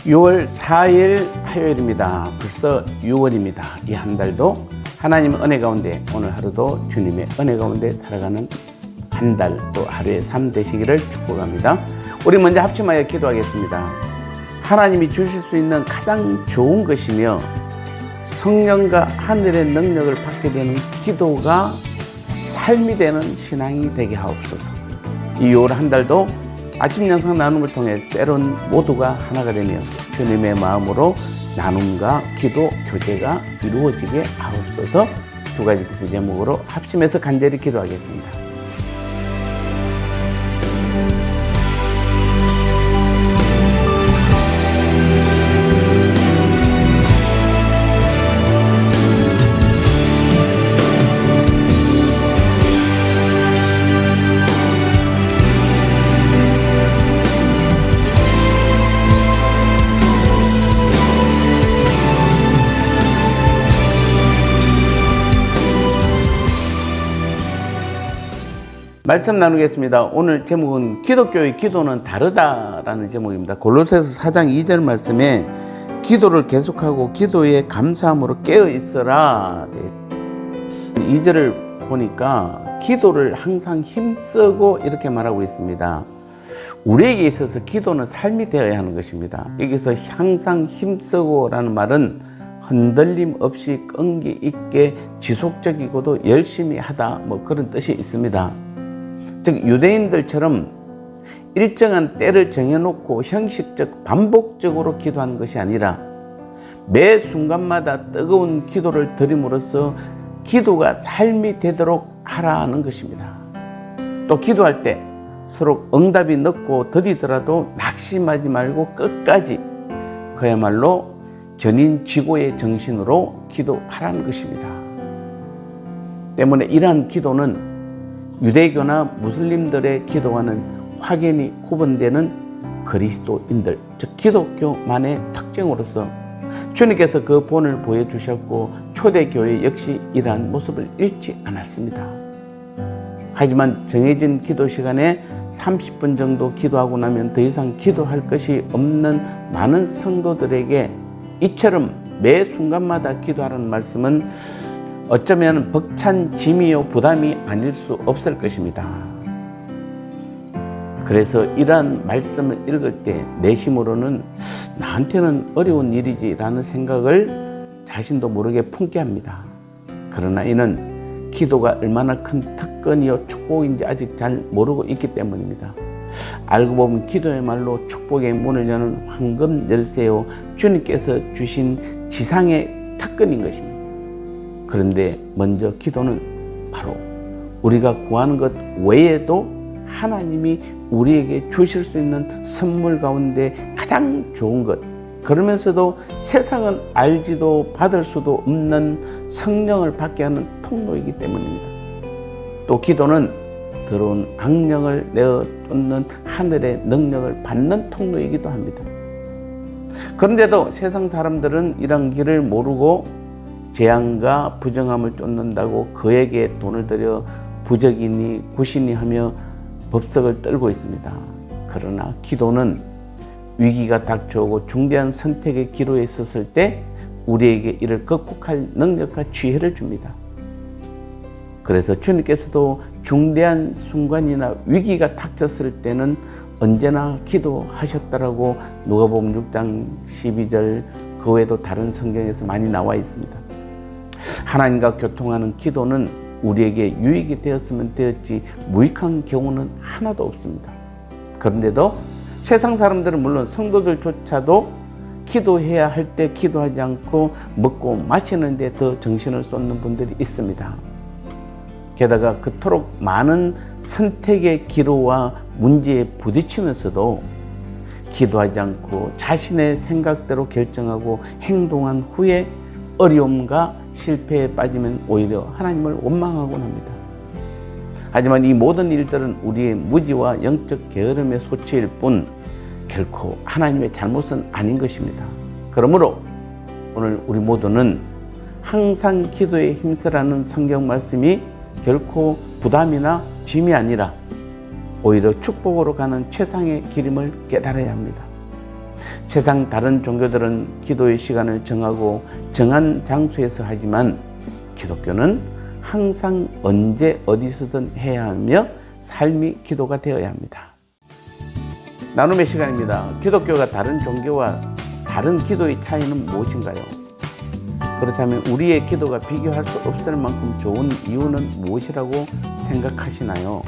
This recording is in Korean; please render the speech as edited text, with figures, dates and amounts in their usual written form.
6월 4일 화요일입니다. 벌써 6월입니다. 이 한 달도 하나님의 은혜 가운데 오늘 하루도 주님의 은혜 가운데 살아가는 한 달 또 하루의 삶 되시기를 축복합니다. 우리 먼저 합심하여 기도하겠습니다. 하나님이 주실 수 있는 가장 좋은 것이며 성령과 하늘의 능력을 받게 되는 기도가 삶이 되는 신앙이 되게 하옵소서. 이 6월 한 달도 아침 영상 나눔을 통해 새로운 모두가 하나가 되며 주님의 마음으로 나눔과 기도, 교제가 이루어지게 하옵소서. 두 가지 기도 제목으로 합심해서 간절히 기도하겠습니다. 말씀 나누겠습니다. 오늘 제목은 기독교의 기도는 다르다라는 제목입니다. 골로새서 4장 2절 말씀에 기도를 계속하고 기도에 감사함으로 깨어 있어라. 2절을 보니까 기도를 항상 힘쓰고 이렇게 말하고 있습니다. 우리에게 있어서 기도는 삶이 되어야 하는 것입니다. 여기서 항상 힘쓰고 라는 말은 흔들림 없이 끈기 있게 지속적이고도 열심히 하다 그런 뜻이 있습니다. 즉 유대인들처럼 일정한 때를 정해놓고 형식적 반복적으로 기도하는 것이 아니라 매 순간마다 뜨거운 기도를 드림으로써 기도가 삶이 되도록 하라는 것입니다. 또 기도할 때 서로 응답이 늦고 더디더라도 낙심하지 말고 끝까지 그야말로 전인지고의 정신으로 기도하라는 것입니다. 때문에 이러한 기도는 유대교나 무슬림들의 기도와는 확연히 구분되는 그리스도인들, 즉 기독교만의 특징으로서 주님께서 그 본을 보여주셨고 초대교회 역시 이러한 모습을 잃지 않았습니다. 하지만 정해진 기도 시간에 30분 정도 기도하고 나면 더 이상 기도할 것이 없는 많은 성도들에게 이처럼 매 순간마다 기도하라는 말씀은 어쩌면 벅찬 짐이요 부담이 아닐 수 없을 것입니다. 그래서 이러한 말씀을 읽을 때 내심으로는 나한테는 어려운 일이지라는 생각을 자신도 모르게 품게 합니다. 그러나 이는 기도가 얼마나 큰 특권이요 축복인지 아직 잘 모르고 있기 때문입니다. 알고 보면 기도야말로 축복의 문을 여는 황금 열쇠요 주님께서 주신 지상의 특권인 것입니다. 그런데 먼저 기도는 바로 우리가 구하는 것 외에도 하나님이 우리에게 주실 수 있는 선물 가운데 가장 좋은 것, 그러면서도 세상은 알지도 받을 수도 없는 성령을 받게 하는 통로이기 때문입니다. 또 기도는 더러운 악령을 내어 쫓는 하늘의 능력을 받는 통로이기도 합니다. 그런데도 세상 사람들은 이런 길을 모르고 재앙과 부정함을 쫓는다고 그에게 돈을 들여 부적이니 구신이 하며 법석을 떨고 있습니다. 그러나 기도는 위기가 닥쳐오고 중대한 선택의 기로에 있었을 때 우리에게 이를 극복할 능력과 지혜를 줍니다. 그래서 주님께서도 중대한 순간이나 위기가 닥쳤을 때는 언제나 기도하셨다라고 누가복음 6장 12절 그 외에도 다른 성경에서 많이 나와 있습니다. 하나님과 교통하는 기도는 우리에게 유익이 되었으면 되었지 무익한 경우는 하나도 없습니다. 그런데도 세상 사람들은 물론 성도들조차도 기도해야 할 때 기도하지 않고 먹고 마시는 데 더 정신을 쏟는 분들이 있습니다. 게다가 그토록 많은 선택의 기로와 문제에 부딪히면서도 기도하지 않고 자신의 생각대로 결정하고 행동한 후에 어려움과 실패에 빠지면 오히려 하나님을 원망하곤 합니다. 하지만 이 모든 일들은 우리의 무지와 영적 게으름의 소치일 뿐 결코 하나님의 잘못은 아닌 것입니다. 그러므로 오늘 우리 모두는 항상 기도에 힘쓰라는 성경 말씀이 결코 부담이나 짐이 아니라 오히려 축복으로 가는 최상의 길임을 깨달아야 합니다. 세상 다른 종교들은 기도의 시간을 정하고 정한 장소에서 하지만 기독교는 항상 언제 어디서든 해야 하며 삶이 기도가 되어야 합니다. 나눔의 시간입니다. 기독교가 다른 종교와 다른 기도의 차이는 무엇인가요? 그렇다면 우리의 기도가 비교할 수 없을 만큼 좋은 이유는 무엇이라고 생각하시나요?